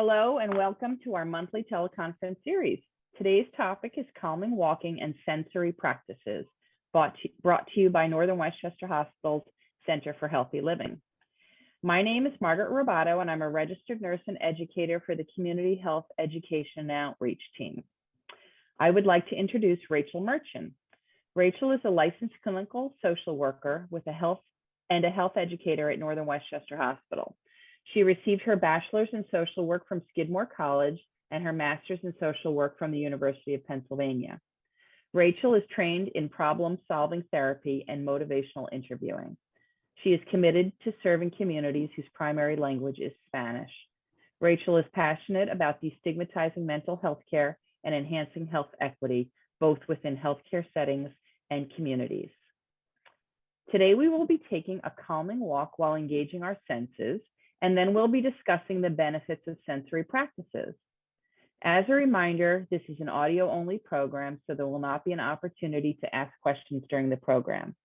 Hello and welcome to our monthly teleconference series. Today's topic is calming walking and sensory practices, brought to you by Northern Westchester Hospital's Center for Healthy Living. My name is Margaret Robato, and I'm a registered nurse and educator for the Community Health Education and Outreach team. I would like to introduce Rachel Merchant. Rachel is a licensed clinical social worker with a health educator at Northern Westchester Hospital. She received her bachelor's in social work from Skidmore College and her master's in social work from the University of Pennsylvania. Rachel is trained in problem-solving therapy and motivational interviewing. She is committed to serving communities whose primary language is Spanish. Rachel is passionate about destigmatizing mental health care and enhancing health equity, both within healthcare settings and communities. Today, we will be taking a calming walk while engaging our senses, and then we'll be discussing the benefits of sensory practices. As a reminder, this is an audio-only program, so there will not be an opportunity to ask questions during the program.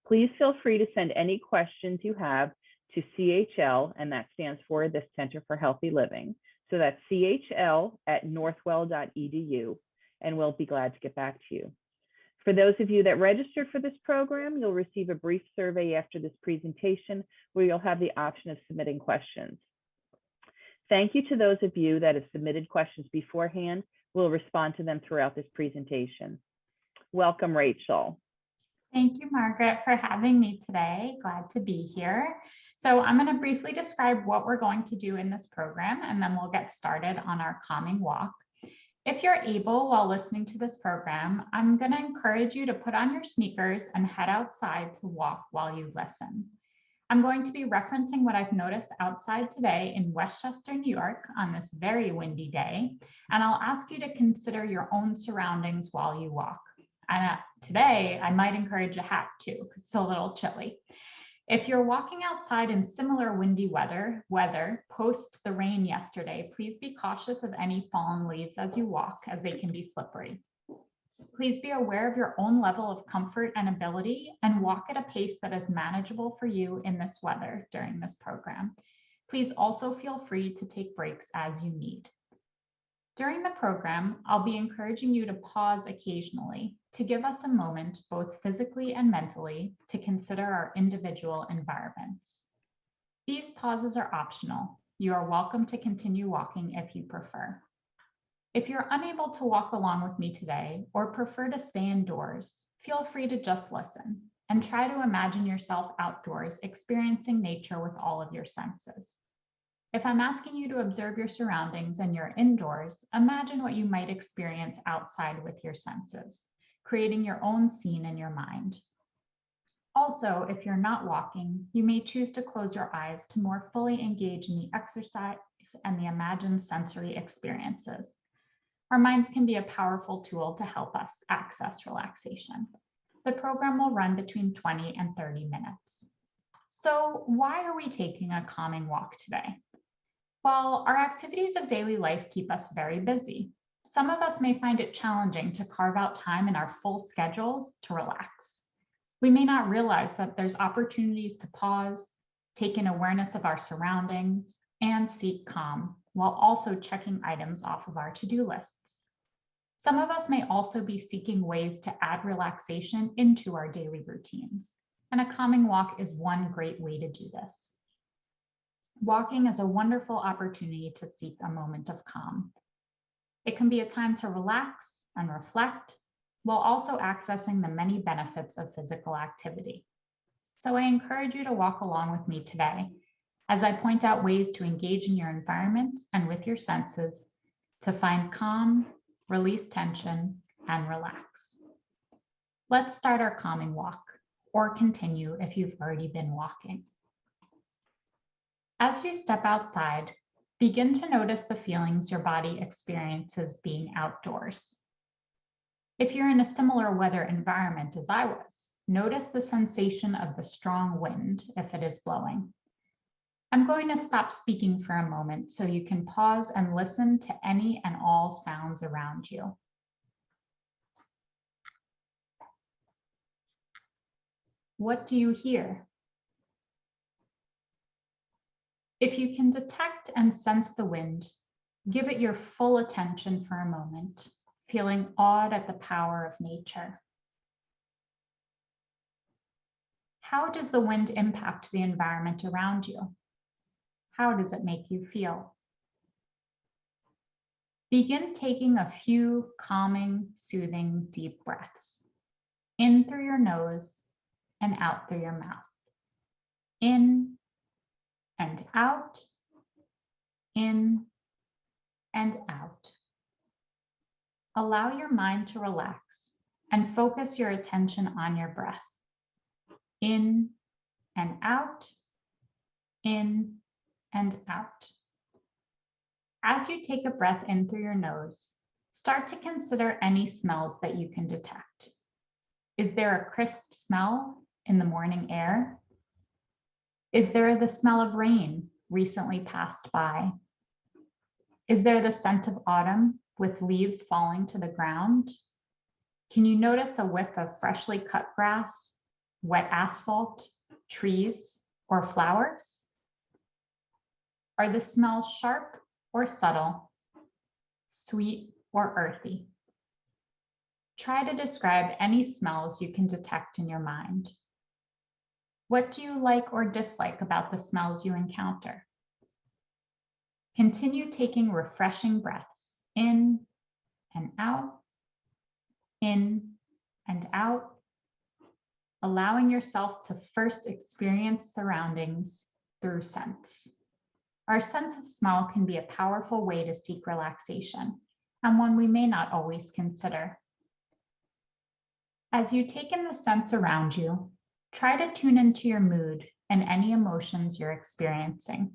Please feel free to send any questions you have to CHL, and that stands for the Center for Healthy Living. So that's chl@northwell.edu, and we'll be glad to get back to you. For those of you that registered for this program, you'll receive a brief survey after this presentation where you'll have the option of submitting questions. Thank you to those of you that have submitted questions beforehand. We'll respond to them throughout this presentation. Welcome, Rachel. Thank you, Margaret, for having me today. Glad to be here. So I'm going to briefly describe what we're going to do in this program, and then we'll get started on our calming walk. If you're able, while listening to this program, I'm going to encourage you to put on your sneakers and head outside to walk while you listen. I'm going to be referencing what I've noticed outside today in Westchester, New York on this very windy day, and I'll ask you to consider your own surroundings while you walk. And today, I might encourage a hat too, because it's a little chilly. If you're walking outside in similar windy weather post the rain yesterday, please be cautious of any fallen leaves as you walk, as they can be slippery. Please be aware of your own level of comfort and ability and walk at a pace that is manageable for you in this weather during this program. Please also feel free to take breaks as you need. During the program, I'll be encouraging you to pause occasionally to give us a moment, both physically and mentally, to consider our individual environments. These pauses are optional. You are welcome to continue walking if you prefer. If you're unable to walk along with me today or prefer to stay indoors, feel free to just listen and try to imagine yourself outdoors experiencing nature with all of your senses. If I'm asking you to observe your surroundings and you're indoors, imagine what you might experience outside with your senses, creating your own scene in your mind. Also, if you're not walking, you may choose to close your eyes to more fully engage in the exercise and the imagined sensory experiences. Our minds can be a powerful tool to help us access relaxation. The program will run between 20 and 30 minutes. So why are we taking a calming walk today? Well, our activities of daily life keep us very busy. Some of us may find it challenging to carve out time in our full schedules to relax. We may not realize that there's opportunities to pause, take in awareness of our surroundings, and seek calm, while also checking items off of our to-do lists. Some of us may also be seeking ways to add relaxation into our daily routines, and a calming walk is one great way to do this. Walking is a wonderful opportunity to seek a moment of calm. It can be a time to relax and reflect, while also accessing the many benefits of physical activity. So I encourage you to walk along with me today as I point out ways to engage in your environment and with your senses to find calm, release tension, and relax. Let's start our calming walk, or continue if you've already been walking. As you step outside, begin to notice the feelings your body experiences being outdoors. If you're in a similar weather environment as I was, notice the sensation of the strong wind if it is blowing. I'm going to stop speaking for a moment so you can pause and listen to any and all sounds around you. What do you hear? If you can detect and sense the wind, give it your full attention for a moment, feeling awed at the power of nature. How does the wind impact the environment around you? How does it make you feel? Begin taking a few calming, soothing, deep breaths. In through your nose and out through your mouth. In and out, in and out. Allow your mind to relax and focus your attention on your breath. In and out, in and out. As you take a breath in through your nose, start to consider any smells that you can detect. Is there a crisp smell in the morning air? Is there the smell of rain recently passed by? Is there the scent of autumn with leaves falling to the ground? Can you notice a whiff of freshly cut grass, wet asphalt, trees, or flowers? Are the smells sharp or subtle, sweet or earthy? Try to describe any smells you can detect in your mind. What do you like or dislike about the smells you encounter? Continue taking refreshing breaths in and out, in and out, allowing yourself to first experience surroundings through sense. Our sense of smell can be a powerful way to seek relaxation, and one we may not always consider. As you take in the sense around you, try to tune into your mood and any emotions you're experiencing.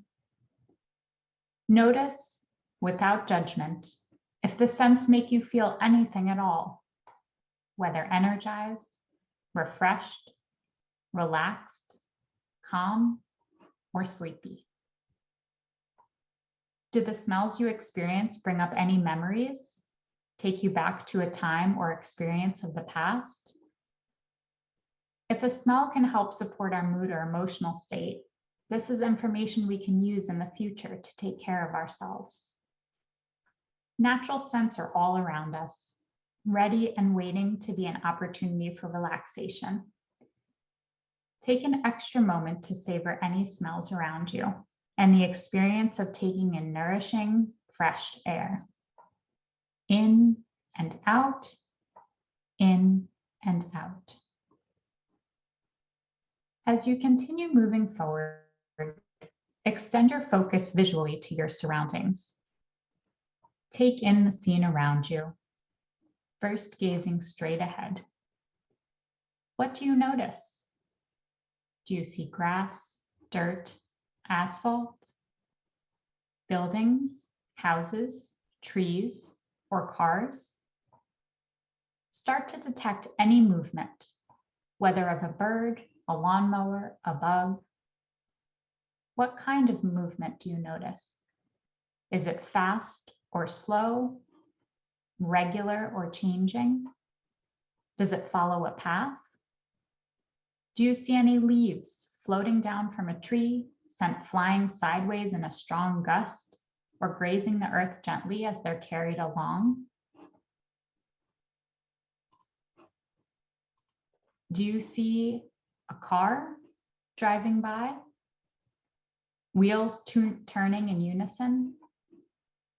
Notice, without judgment, if the scents make you feel anything at all, whether energized, refreshed, relaxed, calm, or sleepy. Do the smells you experience bring up any memories, take you back to a time or experience of the past? If a smell can help support our mood or emotional state, this is information we can use in the future to take care of ourselves. Natural scents are all around us, ready and waiting to be an opportunity for relaxation. Take an extra moment to savor any smells around you and the experience of taking in nourishing, fresh air. In and out, in and out. As you continue moving forward, extend your focus visually to your surroundings. Take in the scene around you, first gazing straight ahead. What do you notice? Do you see grass, dirt, asphalt, buildings, houses, trees, or cars? Start to detect any movement, whether of a bird, a lawnmower, a bug. What kind of movement do you notice? Is it fast or slow, regular or changing? Does it follow a path? Do you see any leaves floating down from a tree, sent flying sideways in a strong gust, or grazing the earth gently as they're carried along? Do you see a car driving by? Wheels turning in unison?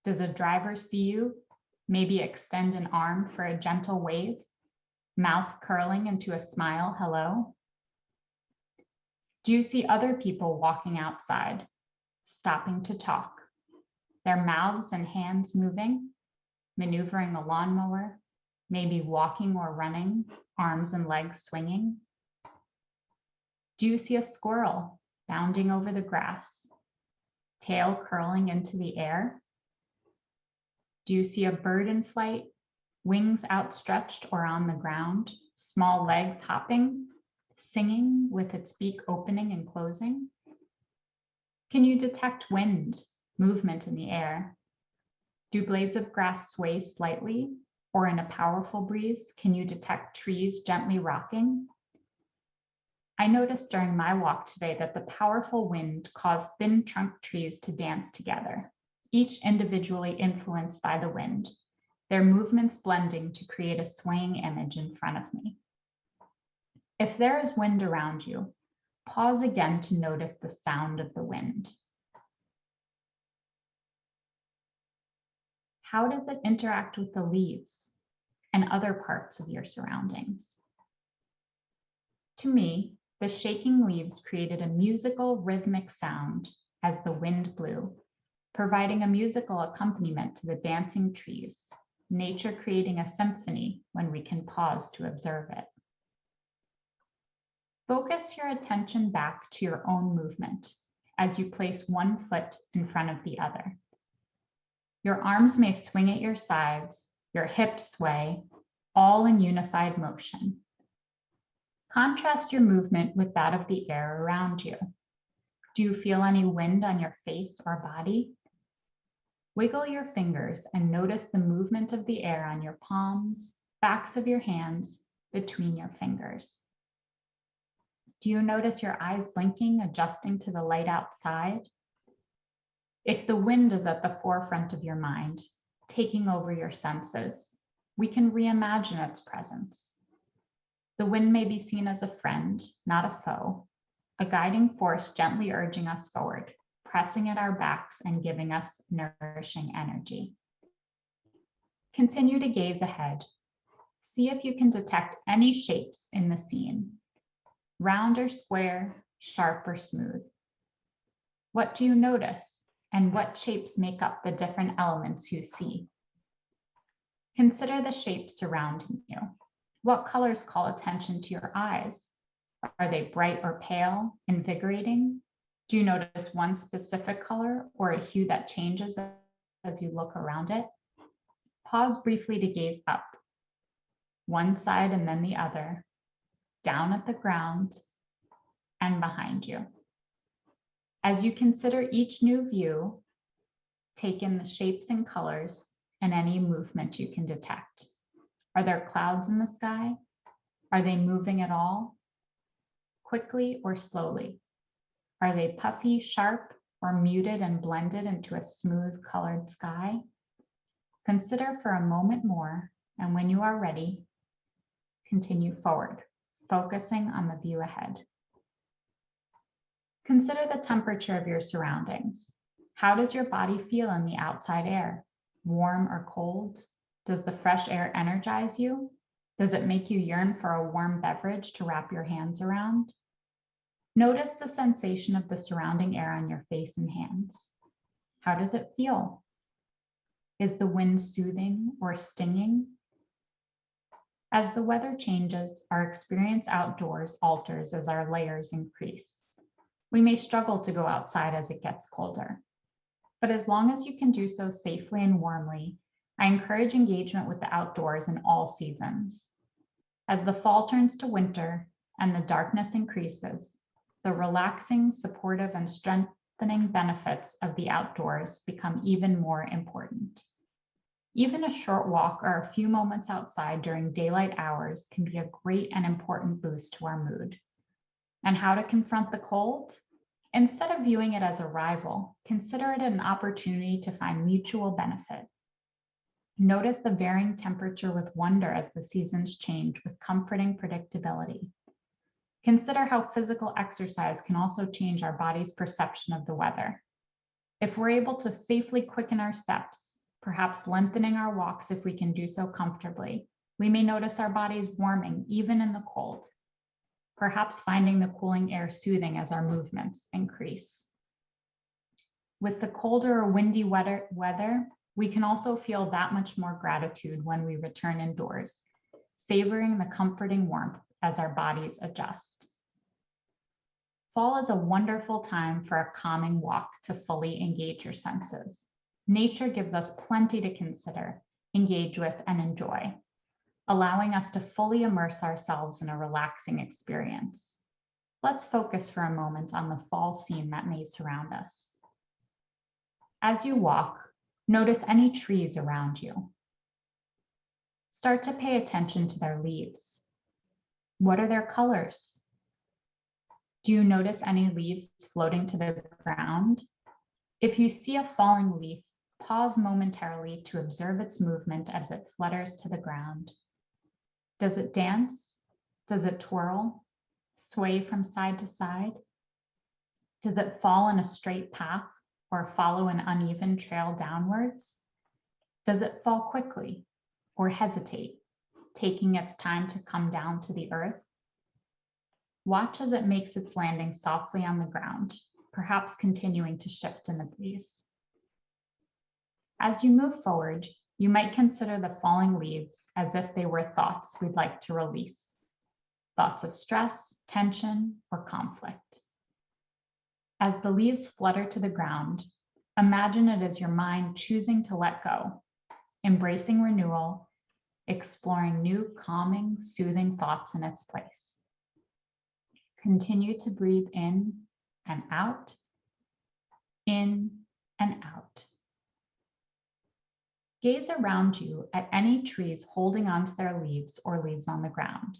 Does a driver see you, maybe extend an arm for a gentle wave, mouth curling into a smile, hello? Do you see other people walking outside, stopping to talk, their mouths and hands moving, maneuvering a lawnmower, maybe walking or running, arms and legs swinging? Do you see a squirrel bounding over the grass, tail curling into the air? Do you see a bird in flight, wings outstretched or on the ground, small legs hopping, singing with its beak opening and closing? Can you detect wind, movement in the air? Do blades of grass sway slightly, or in a powerful breeze, can you detect trees gently rocking? I noticed during my walk today that the powerful wind caused thin trunk trees to dance together, each individually influenced by the wind, their movements blending to create a swaying image in front of me. If there is wind around you, pause again to notice the sound of the wind. How does it interact with the leaves and other parts of your surroundings? To me, the shaking leaves created a musical, rhythmic sound as the wind blew, providing a musical accompaniment to the dancing trees, nature creating a symphony when we can pause to observe it. Focus your attention back to your own movement as you place one foot in front of the other. Your arms may swing at your sides, your hips sway, all in unified motion. Contrast your movement with that of the air around you. Do you feel any wind on your face or body? Wiggle your fingers and notice the movement of the air on your palms, backs of your hands, between your fingers. Do you notice your eyes blinking, adjusting to the light outside? If the wind is at the forefront of your mind, taking over your senses, we can reimagine its presence. The wind may be seen as a friend, not a foe, a guiding force gently urging us forward, pressing at our backs and giving us nourishing energy. Continue to gaze ahead. See if you can detect any shapes in the scene, round or square, sharp or smooth. What do you notice, and what shapes make up the different elements you see? Consider the shapes surrounding you. What colors call attention to your eyes? Are they bright or pale, invigorating? Do you notice one specific color or a hue that changes as you look around it? Pause briefly to gaze up, one side and then the other, down at the ground and behind you. As you consider each new view, take in the shapes and colors and any movement you can detect. Are there clouds in the sky? Are they moving at all? Quickly or slowly? Are they puffy, sharp, or muted and blended into a smooth colored sky? Consider for a moment more, and when you are ready, continue forward, focusing on the view ahead. Consider the temperature of your surroundings. How does your body feel in the outside air? Warm or cold? Does the fresh air energize you? Does it make you yearn for a warm beverage to wrap your hands around? Notice the sensation of the surrounding air on your face and hands. How does it feel? Is the wind soothing or stinging? As the weather changes, our experience outdoors alters as our layers increase. We may struggle to go outside as it gets colder. But as long as you can do so safely and warmly, I encourage engagement with the outdoors in all seasons. As the fall turns to winter and the darkness increases, the relaxing, supportive, and strengthening benefits of the outdoors become even more important. Even a short walk or a few moments outside during daylight hours can be a great and important boost to our mood. And how to confront the cold? Instead of viewing it as a rival, consider it an opportunity to find mutual benefit. Notice the varying temperature with wonder as the seasons change with comforting predictability. Consider how physical exercise can also change our body's perception of the weather. If we're able to safely quicken our steps, perhaps lengthening our walks if we can do so comfortably, we may notice our bodies warming even in the cold, perhaps finding the cooling air soothing as our movements increase. With the colder or windy weather, we can also feel that much more gratitude when we return indoors, savoring the comforting warmth as our bodies adjust. Fall is a wonderful time for a calming walk to fully engage your senses. Nature gives us plenty to consider, engage with, and enjoy, allowing us to fully immerse ourselves in a relaxing experience. Let's focus for a moment on the fall scene that may surround us. As you walk, notice any trees around you. Start to pay attention to their leaves. What are their colors? Do you notice any leaves floating to the ground? If you see a falling leaf, pause momentarily to observe its movement as it flutters to the ground. Does it dance? Does it twirl? Sway from side to side? Does it fall in a straight path or follow an uneven trail downwards? Does it fall quickly or hesitate, taking its time to come down to the earth? Watch as it makes its landing softly on the ground, perhaps continuing to shift in the breeze. As you move forward, you might consider the falling leaves as if they were thoughts we'd like to release, thoughts of stress, tension, or conflict. As the leaves flutter to the ground, imagine it as your mind choosing to let go, embracing renewal, exploring new calming, soothing thoughts in its place. Continue to breathe in and out, in and out. Gaze around you at any trees holding onto their leaves or leaves on the ground.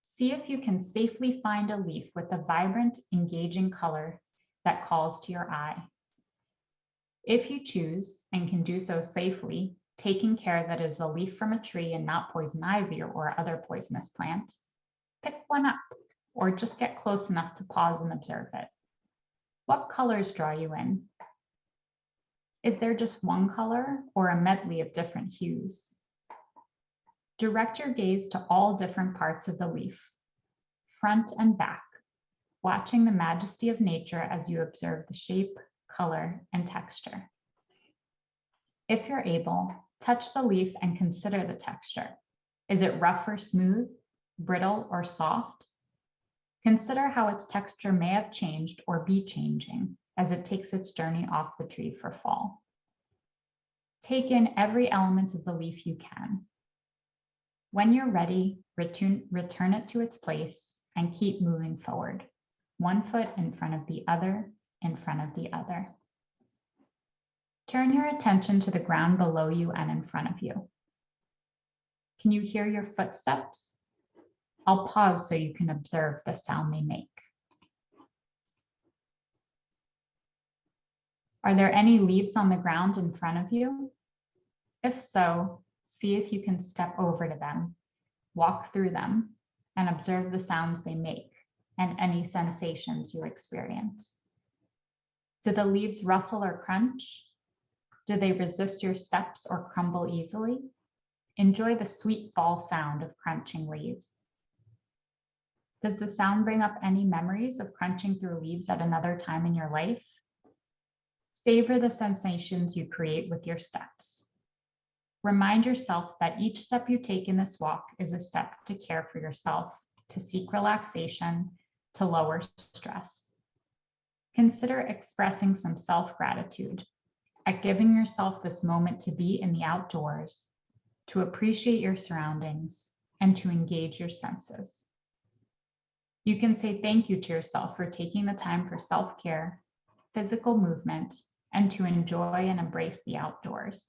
See if you can safely find a leaf with a vibrant, engaging color that calls to your eye. If you choose, and can do so safely, taking care that it is a leaf from a tree and not poison ivy or other poisonous plant, pick one up or just get close enough to pause and observe it. What colors draw you in? Is there just one color or a medley of different hues? Direct your gaze to all different parts of the leaf, front and back, watching the majesty of nature as you observe the shape, color, and texture. If you're able, touch the leaf and consider the texture. Is it rough or smooth, brittle or soft? Consider how its texture may have changed or be changing as it takes its journey off the tree for fall. Take in every element of the leaf you can. When you're ready, return it to its place and keep moving forward, one foot in front of the other, in front of the other. Turn your attention to the ground below you and in front of you. Can you hear your footsteps? I'll pause so you can observe the sound they make. Are there any leaves on the ground in front of you? If so, see if you can step over to them, walk through them, and observe the sounds they make and any sensations you experience. Do the leaves rustle or crunch? Do they resist your steps or crumble easily? Enjoy the sweet fall sound of crunching leaves. Does the sound bring up any memories of crunching through leaves at another time in your life? Savor the sensations you create with your steps. Remind yourself that each step you take in this walk is a step to care for yourself, to seek relaxation, to lower stress. Consider expressing some self-gratitude at giving yourself this moment to be in the outdoors, to appreciate your surroundings, and to engage your senses. You can say thank you to yourself for taking the time for self-care, physical movement, and to enjoy and embrace the outdoors.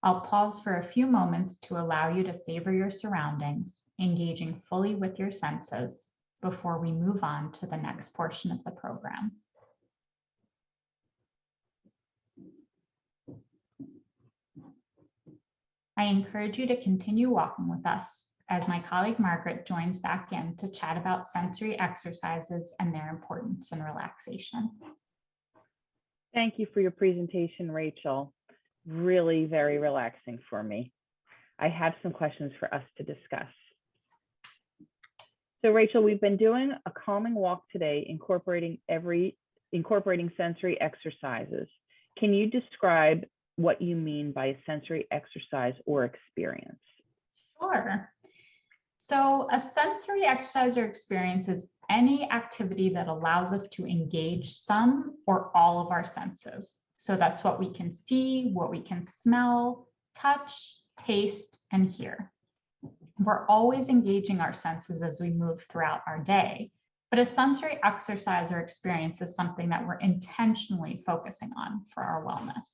I'll pause for a few moments to allow you to savor your surroundings, engaging fully with your senses before we move on to the next portion of the program. I encourage you to continue walking with us as my colleague Margaret joins back in to chat about sensory exercises and their importance in relaxation. Thank you for your presentation, Rachel. Really very relaxing for me. I have some questions for us to discuss. So Rachel, we've been doing a calming walk today, incorporating sensory exercises. Can you describe what you mean by a sensory exercise or experience? Sure. So a sensory exercise or experience is any activity that allows us to engage some or all of our senses. So that's what we can see, what we can smell, touch, taste, and hear. We're always engaging our senses as we move throughout our day, but a sensory exercise or experience is something that we're intentionally focusing on for our wellness.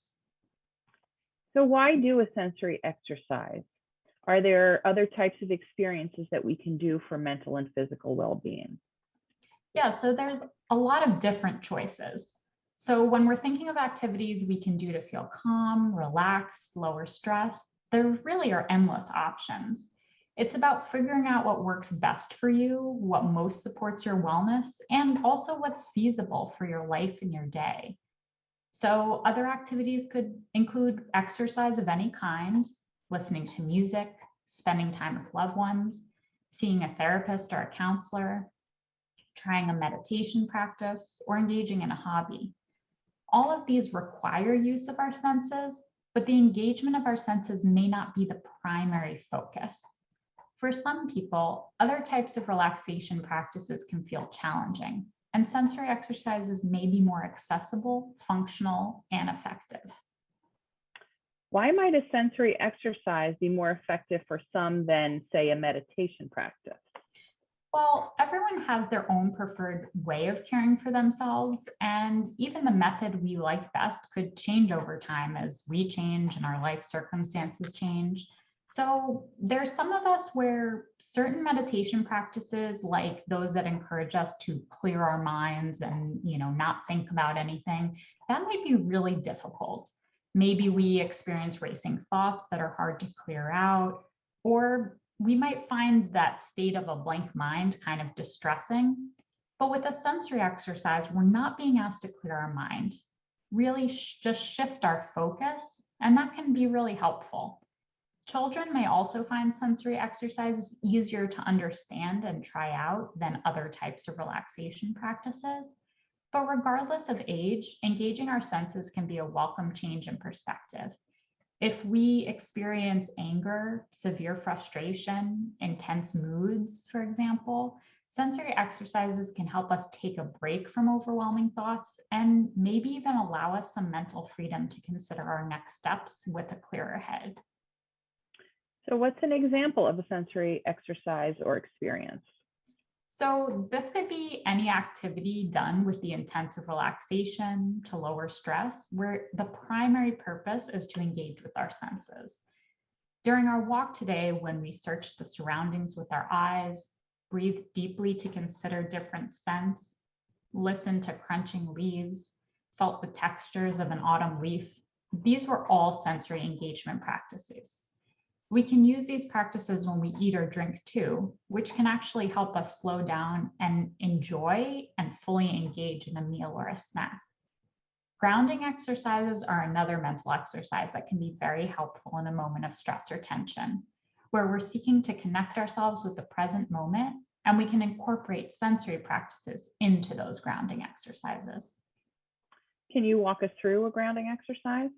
So why do a sensory exercise? Are there other types of experiences that we can do for mental and physical well-being? Yeah, so there's a lot of different choices. So when we're thinking of activities we can do to feel calm, relax, lower stress, there really are endless options. It's about figuring out what works best for you, what most supports your wellness, and also what's feasible for your life and your day. So other activities could include exercise of any kind, listening to music, spending time with loved ones, seeing a therapist or a counselor, trying a meditation practice, or engaging in a hobby. All of these require use of our senses, but the engagement of our senses may not be the primary focus. For some people, other types of relaxation practices can feel challenging, and sensory exercises may be more accessible, functional, and effective. Why might a sensory exercise be more effective for some than, say, a meditation practice? Well, everyone has their own preferred way of caring for themselves, and even the method we like best could change over time as we change and our life circumstances change. So there's some of us where certain meditation practices, like those that encourage us to clear our minds and, not think about anything, that might be really difficult. Maybe we experience racing thoughts that are hard to clear out, or we might find that state of a blank mind kind of distressing. But with a sensory exercise, we're not being asked to clear our mind, really just shift our focus, and that can be really helpful. Children may also find sensory exercises easier to understand and try out than other types of relaxation practices. But regardless of age, engaging our senses can be a welcome change in perspective. If we experience anger, severe frustration, intense moods, for example, sensory exercises can help us take a break from overwhelming thoughts and maybe even allow us some mental freedom to consider our next steps with a clearer head. So what's an example of a sensory exercise or experience? So this could be any activity done with the intent of relaxation to lower stress, where the primary purpose is to engage with our senses. During our walk today, when we searched the surroundings with our eyes, breathed deeply to consider different scents, listened to crunching leaves, felt the textures of an autumn leaf, these were all sensory engagement practices. We can use these practices when we eat or drink too, which can actually help us slow down and enjoy and fully engage in a meal or a snack. Grounding exercises are another mental exercise that can be very helpful in a moment of stress or tension, where we're seeking to connect ourselves with the present moment, and we can incorporate sensory practices into those grounding exercises. Can you walk us through a grounding exercise?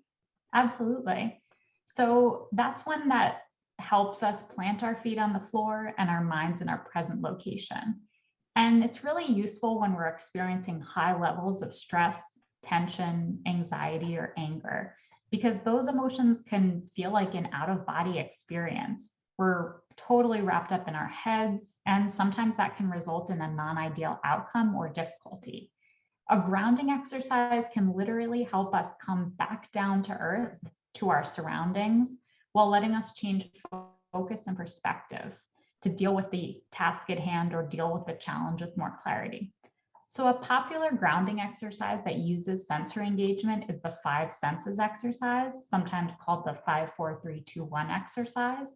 Absolutely. So that's one that helps us plant our feet on the floor and our minds in our present location. And it's really useful when we're experiencing high levels of stress, tension, anxiety, or anger, because those emotions can feel like an out of body experience. We're totally wrapped up in our heads, and sometimes that can result in a non-ideal outcome or difficulty. A grounding exercise can literally help us come back down to earth, to our surroundings, while letting us change focus and perspective to deal with the task at hand or deal with the challenge with more clarity. So a popular grounding exercise that uses sensory engagement is the 5 senses exercise, sometimes called the 5-4-3-2-1 exercise.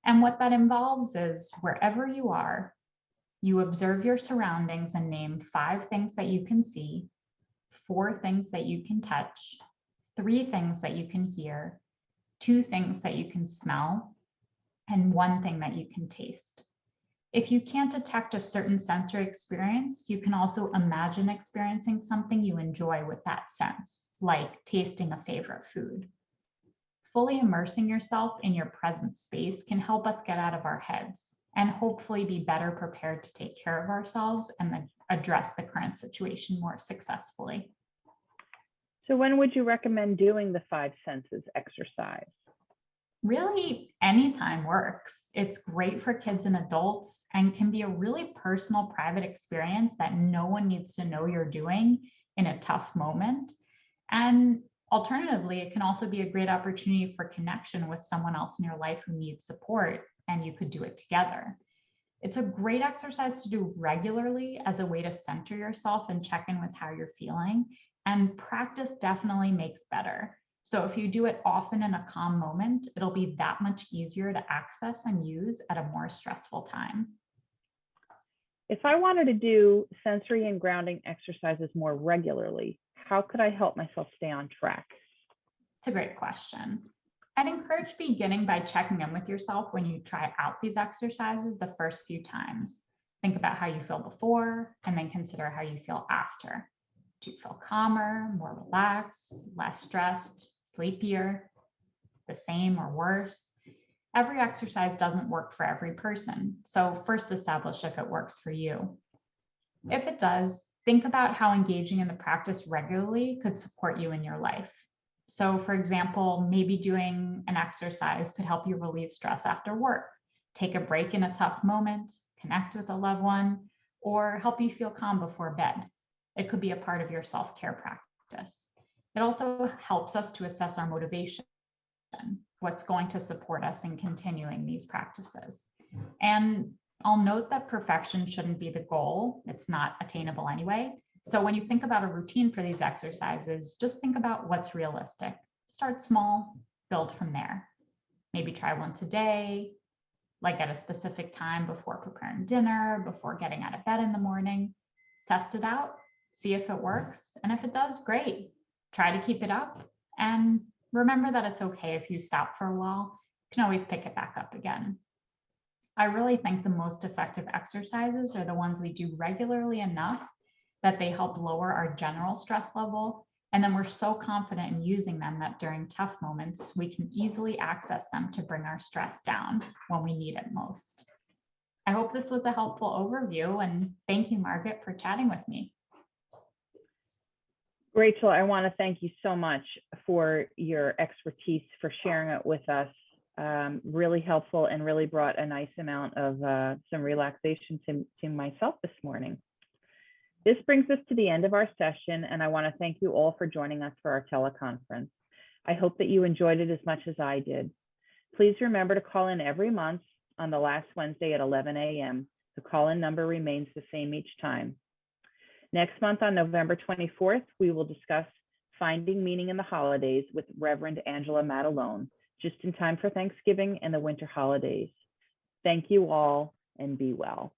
And what that involves is wherever you are, you observe your surroundings and name 5 things that you can see, 4 things that you can touch, 3 things that you can hear, 2 things that you can smell, and 1 thing that you can taste. If you can't detect a certain sensory experience, you can also imagine experiencing something you enjoy with that sense, like tasting a favorite food. Fully immersing yourself in your present space can help us get out of our heads and hopefully be better prepared to take care of ourselves and address the current situation more successfully. So when would you recommend doing the 5 senses exercise? Really, anytime works. It's great for kids and adults and can be a really personal, private experience that no one needs to know you're doing in a tough moment. And alternatively, it can also be a great opportunity for connection with someone else in your life who needs support, and you could do it together. It's a great exercise to do regularly as a way to center yourself and check in with how you're feeling. And practice definitely makes better. So if you do it often in a calm moment, it'll be that much easier to access and use at a more stressful time. If I wanted to do sensory and grounding exercises more regularly, how could I help myself stay on track? It's a great question. I'd encourage beginning by checking in with yourself when you try out these exercises the first few times. Think about how you feel before, and then consider how you feel after. Do you feel calmer, more relaxed, less stressed, sleepier, the same or worse? Every exercise doesn't work for every person, so first establish if it works for you. If it does, think about how engaging in the practice regularly could support you in your life. So, for example, maybe doing an exercise could help you relieve stress after work, take a break in a tough moment, connect with a loved one, or help you feel calm before bed. It could be a part of your self-care practice. It also helps us to assess our motivation, what's going to support us in continuing these practices. And I'll note that perfection shouldn't be the goal. It's not attainable anyway. So when you think about a routine for these exercises, just think about what's realistic. Start small, build from there. Maybe try once a day, like at a specific time before preparing dinner, before getting out of bed in the morning. Test it out, see if it works. And if it does, great. Try to keep it up. And remember that it's okay if you stop for a while. You can always pick it back up again. I really think the most effective exercises are the ones we do regularly enough that they help lower our general stress level. And then we're so confident in using them that during tough moments, we can easily access them to bring our stress down when we need it most. I hope this was a helpful overview, and thank you, Margaret, for chatting with me. Rachel, I want to thank you so much for your expertise, for sharing it with us. Really helpful and really brought a nice amount of some relaxation to myself this morning. This brings us to the end of our session, and I want to thank you all for joining us for our teleconference. I hope that you enjoyed it as much as I did. Please remember to call in every month on the last Wednesday at 11 a.m. The call-in number remains the same each time. Next month on November 24th, we will discuss finding meaning in the holidays with Reverend Angela Matalone, just in time for Thanksgiving and the winter holidays. Thank you all, and be well.